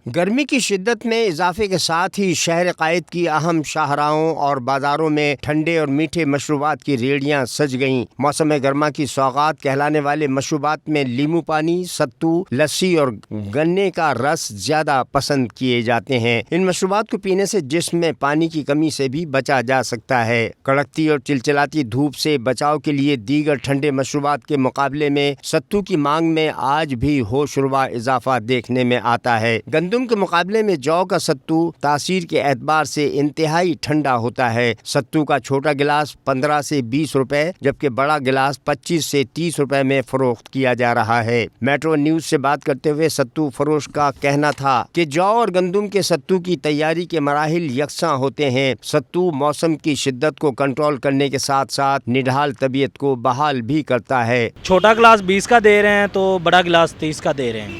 گرمی کی شدت میں اضافے کے ساتھ ہی شہر قائد کی اہم شاہراہوں اور بازاروں میں ٹھنڈے اور میٹھے مشروبات کی ریڑیاں سج گئیں۔ موسم گرما کی سوغات کہلانے والے مشروبات میں لیمو پانی، ستو، لسی اور گنے کا رس زیادہ پسند کیے جاتے ہیں۔ ان مشروبات کو پینے سے جسم میں پانی کی کمی سے بھی بچا جا سکتا ہے۔ کڑکتی اور چلچلاتی دھوپ سے بچاؤ کے لیے دیگر ٹھنڈے مشروبات کے مقابلے میں ستو کی مانگ میں آج بھی ہوش ربا اضافہ دیکھنے میں آتا ہے۔ گندم کے مقابلے میں جو کا ستو تاثیر کے اعتبار سے انتہائی ٹھنڈا ہوتا ہے۔ ستو کا چھوٹا گلاس 15 سے 20 روپے جبکہ بڑا گلاس 25 سے 30 روپے میں فروخت کیا جا رہا ہے۔ میٹرو نیوز سے بات کرتے ہوئے ستو فروش کا کہنا تھا کہ جو اور گندم کے ستو کی تیاری کے مراحل یکساں ہوتے ہیں۔ ستو موسم کی شدت کو کنٹرول کرنے کے ساتھ ساتھ نڈھال طبیعت کو بحال بھی کرتا ہے۔ چھوٹا گلاس 20 کا دے رہے ہیں تو بڑا گلاس 30 کا دے رہے ہیں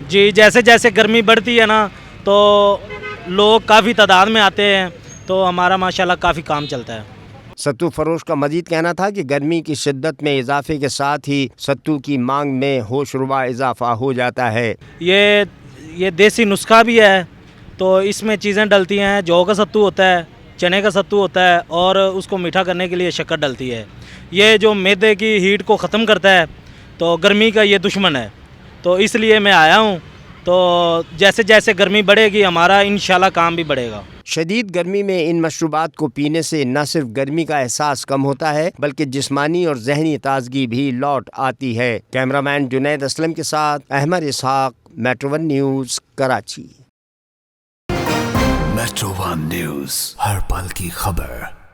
جی۔ جیسے جیسے گرمی بڑھتی ہے نا تو لوگ کافی تعداد میں آتے ہیں تو ہمارا ماشاءاللہ کافی کام چلتا ہے۔ ستو فروش کا مزید کہنا تھا کہ گرمی کی شدت میں اضافے کے ساتھ ہی ستو کی مانگ میں ہوش ربا اضافہ ہو جاتا ہے۔ یہ دیسی نسخہ بھی ہے تو اس میں چیزیں ڈلتی ہیں۔ جو کا ستو ہوتا ہے، چنے کا ستو ہوتا ہے اور اس کو میٹھا کرنے کے لیے شکر ڈلتی ہے۔ یہ جو معدے کی ہیٹ کو ختم کرتا ہے تو گرمی کا یہ دشمن ہے، تو اس لیے میں آیا ہوں۔ تو جیسے جیسے گرمی بڑھے گی ہمارا انشاءاللہ کام بھی بڑھے گا۔ شدید گرمی میں ان مشروبات کو پینے سے نہ صرف گرمی کا احساس کم ہوتا ہے بلکہ جسمانی اور ذہنی تازگی بھی لوٹ آتی ہے۔ کیمرہ مین جنید اسلم کے ساتھ Ahmed Ishaq, metro one news, Karachi. Metro one news, ہر پل کی خبر۔